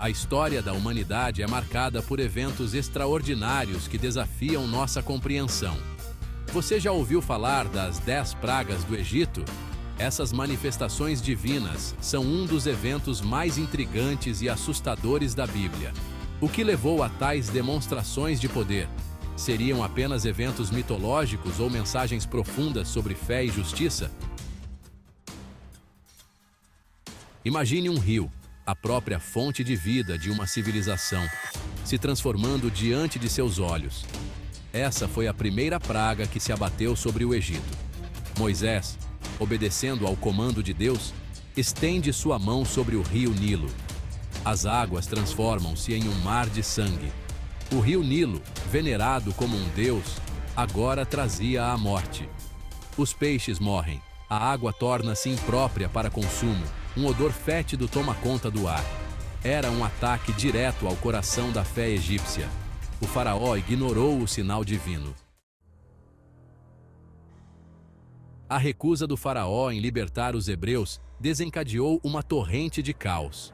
A história da humanidade é marcada por eventos extraordinários que desafiam nossa compreensão. Você já ouviu falar das 10 pragas do Egito? Essas manifestações divinas são um dos eventos mais intrigantes e assustadores da Bíblia. O que levou a tais demonstrações de poder? Seriam apenas eventos mitológicos ou mensagens profundas sobre fé e justiça? Imagine um rio, a própria fonte de vida de uma civilização, se transformando diante de seus olhos. Essa foi a primeira praga que se abateu sobre o Egito. Moisés, obedecendo ao comando de Deus, estende sua mão sobre o rio Nilo. As águas transformam-se em um mar de sangue. O rio Nilo, venerado como um deus, agora trazia a morte. Os peixes morrem, a água torna-se imprópria para consumo, um odor fétido toma conta do ar. Era um ataque direto ao coração da fé egípcia. O faraó ignorou o sinal divino. A recusa do faraó em libertar os hebreus desencadeou uma torrente de caos.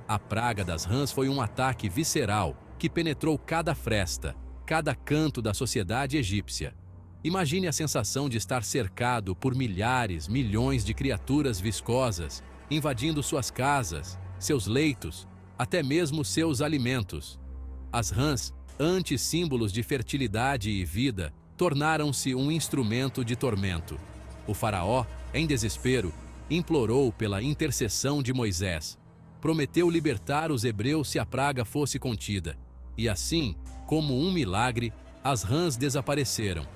A praga das rãs foi um ataque visceral que penetrou cada fresta, cada canto da sociedade egípcia. Imagine a sensação de estar cercado por milhares, milhões de criaturas viscosas, invadindo suas casas, seus leitos, até mesmo seus alimentos. As rãs, antes símbolos de fertilidade e vida, tornaram-se um instrumento de tormento. O faraó, em desespero, implorou pela intercessão de Moisés. Prometeu libertar os hebreus se a praga fosse contida. E assim, como um milagre, as rãs desapareceram.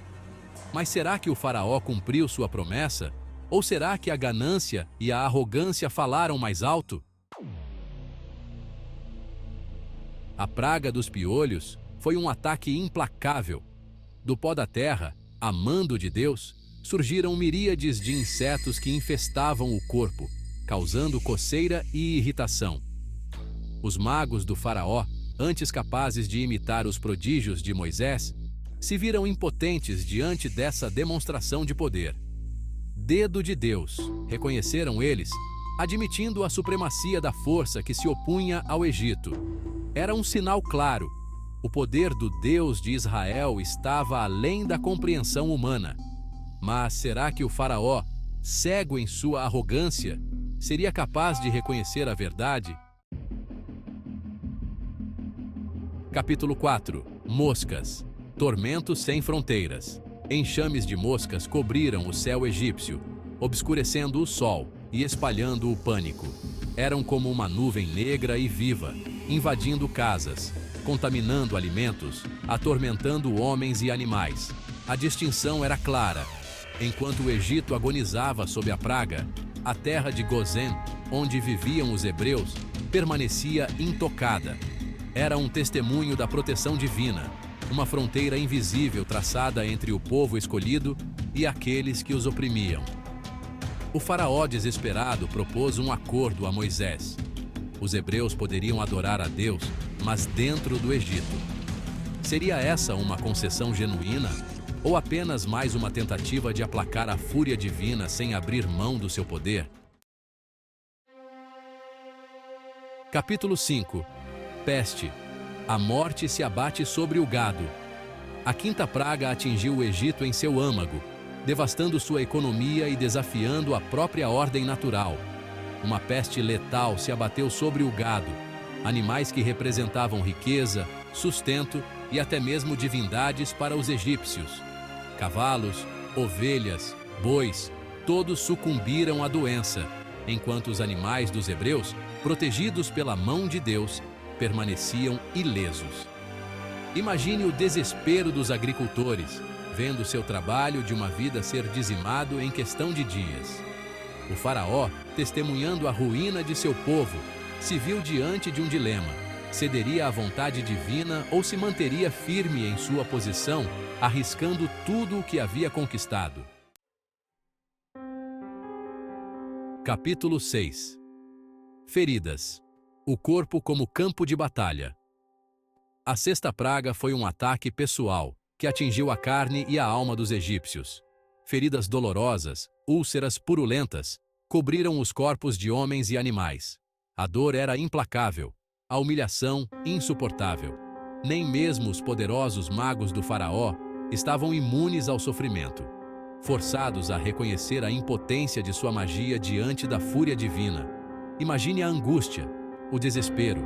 Mas será que o faraó cumpriu sua promessa? Ou será que a ganância e a arrogância falaram mais alto? A praga dos piolhos foi um ataque implacável. Do pó da terra, a mando de Deus, surgiram miríades de insetos que infestavam o corpo, causando coceira e irritação. Os magos do faraó, antes capazes de imitar os prodígios de Moisés, se viram impotentes diante dessa demonstração de poder. Dedo de Deus, reconheceram eles, admitindo a supremacia da força que se opunha ao Egito. Era um sinal claro. O poder do Deus de Israel estava além da compreensão humana. Mas será que o faraó, cego em sua arrogância, seria capaz de reconhecer a verdade? Capítulo 4. Moscas. Tormento sem fronteiras. Enxames de moscas cobriram o céu egípcio, obscurecendo o sol e espalhando o pânico. Eram como uma nuvem negra e viva, invadindo casas, contaminando alimentos, atormentando homens e animais. A distinção era clara. Enquanto o Egito agonizava sob a praga, a terra de Gozém, onde viviam os hebreus, permanecia intocada. Era um testemunho da proteção divina, uma fronteira invisível traçada entre o povo escolhido e aqueles que os oprimiam. O faraó desesperado propôs um acordo a Moisés. Os hebreus poderiam adorar a Deus, mas dentro do Egito. Seria essa uma concessão genuína? Ou apenas mais uma tentativa de aplacar a fúria divina sem abrir mão do seu poder? Capítulo 5. Peste. A morte se abate sobre o gado. A quinta praga atingiu o Egito em seu âmago, devastando sua economia e desafiando a própria ordem natural. Uma peste letal se abateu sobre o gado, animais que representavam riqueza, sustento e até mesmo divindades para os egípcios. Cavalos, ovelhas, bois, todos sucumbiram à doença, enquanto os animais dos hebreus, protegidos pela mão de Deus, permaneciam ilesos. Imagine o desespero dos agricultores, vendo seu trabalho de uma vida ser dizimado em questão de dias. O faraó, testemunhando a ruína de seu povo, se viu diante de um dilema: cederia à vontade divina ou se manteria firme em sua posição, arriscando tudo o que havia conquistado? Capítulo 6. Feridas. O corpo como campo de batalha. A sexta praga foi um ataque pessoal, que atingiu a carne e a alma dos egípcios. Feridas dolorosas, úlceras purulentas, cobriram os corpos de homens e animais. A dor era implacável. A humilhação insuportável. Nem mesmo os poderosos magos do faraó estavam imunes ao sofrimento. Forçados a reconhecer a impotência de sua magia diante da fúria divina. Imagine a angústia, o desespero,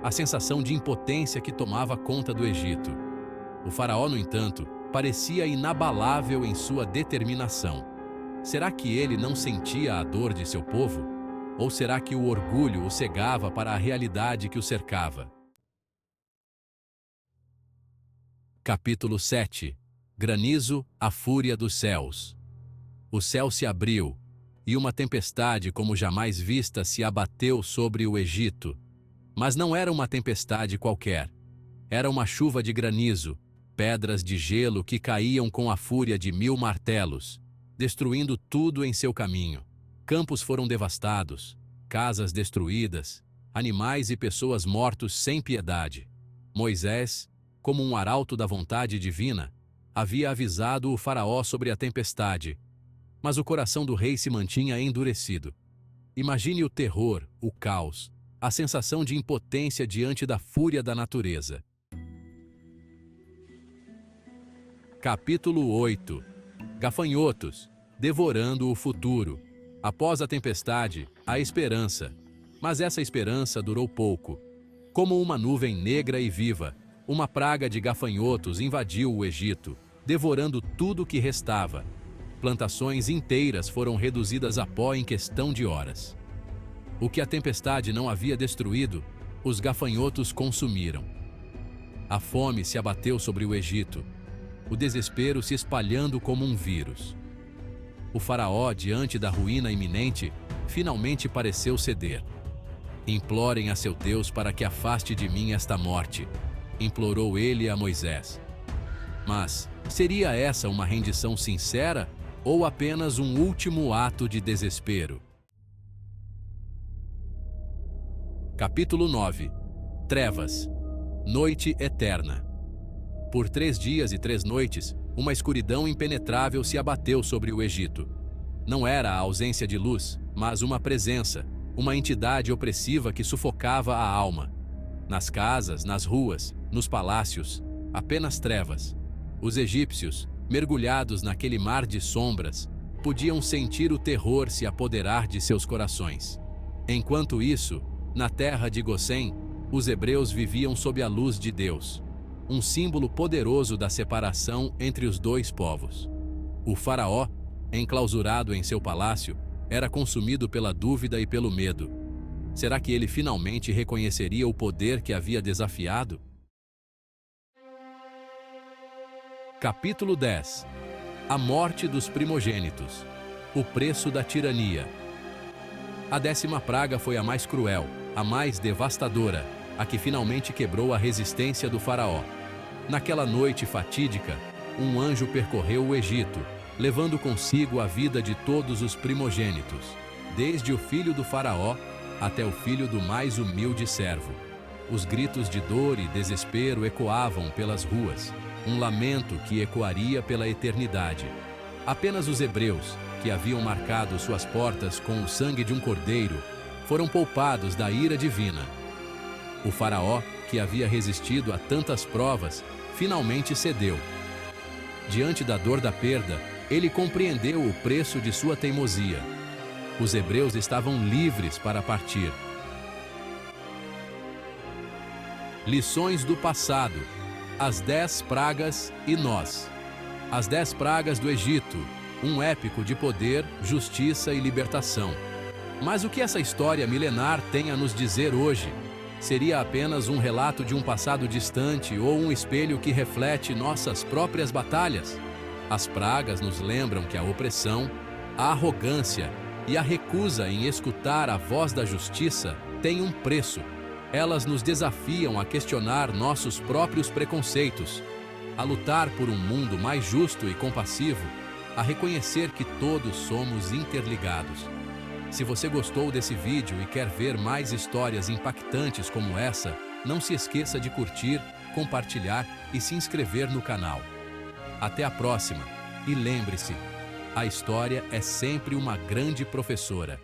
a sensação de impotência que tomava conta do Egito. O faraó, no entanto, parecia inabalável em sua determinação. Será que ele não sentia a dor de seu povo? Ou será que o orgulho o cegava para a realidade que o cercava? Capítulo 7. Granizo, a fúria dos céus. O céu se abriu, e uma tempestade como jamais vista se abateu sobre o Egito. Mas não era uma tempestade qualquer. Era uma chuva de granizo, pedras de gelo que caíam com a fúria de 1000 martelos, destruindo tudo em seu caminho. Campos foram devastados, casas destruídas, animais e pessoas mortos sem piedade. Moisés, como um arauto da vontade divina, havia avisado o faraó sobre a tempestade, mas o coração do rei se mantinha endurecido. Imagine o terror, o caos, a sensação de impotência diante da fúria da natureza. Capítulo 8. Gafanhotos, devorando o futuro. Após a tempestade, a esperança. Mas essa esperança durou pouco. Como uma nuvem negra e viva, uma praga de gafanhotos invadiu o Egito, devorando tudo que restava. Plantações inteiras foram reduzidas a pó em questão de horas. O que a tempestade não havia destruído, os gafanhotos consumiram. A fome se abateu sobre o Egito, o desespero se espalhando como um vírus. O faraó, diante da ruína iminente, finalmente pareceu ceder. Implorem a seu Deus para que afaste de mim esta morte, implorou ele a Moisés. Mas seria essa uma rendição sincera ou apenas um último ato de desespero? Capítulo 9. Trevas. Noite eterna. Por 3 dias e 3 noites, uma escuridão impenetrável se abateu sobre o Egito. Não era a ausência de luz, mas uma presença, uma entidade opressiva que sufocava a alma. Nas casas, nas ruas, nos palácios, apenas trevas. Os egípcios, mergulhados naquele mar de sombras, podiam sentir o terror se apoderar de seus corações. Enquanto isso, na terra de Gosém, os hebreus viviam sob a luz de Deus, um símbolo poderoso da separação entre os dois povos. O faraó, enclausurado em seu palácio, era consumido pela dúvida e pelo medo. Será que ele finalmente reconheceria o poder que havia desafiado? Capítulo 10. A morte dos primogênitos. O preço da tirania. A 10ª praga foi a mais cruel, a mais devastadora, a que finalmente quebrou a resistência do faraó. Naquela noite fatídica, um anjo percorreu o Egito, levando consigo a vida de todos os primogênitos, desde o filho do faraó até o filho do mais humilde servo. Os gritos de dor e desespero ecoavam pelas ruas, um lamento que ecoaria pela eternidade. Apenas os hebreus, que haviam marcado suas portas com o sangue de um cordeiro, foram poupados da ira divina. O faraó, que havia resistido a tantas provas, finalmente cedeu. Diante da dor da perda, ele compreendeu o preço de sua teimosia. Os hebreus estavam livres para partir. Lições do passado. As 10 pragas e nós. As 10 pragas do Egito, um épico de poder, justiça e libertação. Mas o que essa história milenar tem a nos dizer hoje? Seria apenas um relato de um passado distante ou um espelho que reflete nossas próprias batalhas? As pragas nos lembram que a opressão, a arrogância e a recusa em escutar a voz da justiça têm um preço. Elas nos desafiam a questionar nossos próprios preconceitos, a lutar por um mundo mais justo e compassivo, a reconhecer que todos somos interligados. Se você gostou desse vídeo e quer ver mais histórias impactantes como essa, não se esqueça de curtir, compartilhar e se inscrever no canal. Até a próxima, e lembre-se, a história é sempre uma grande professora.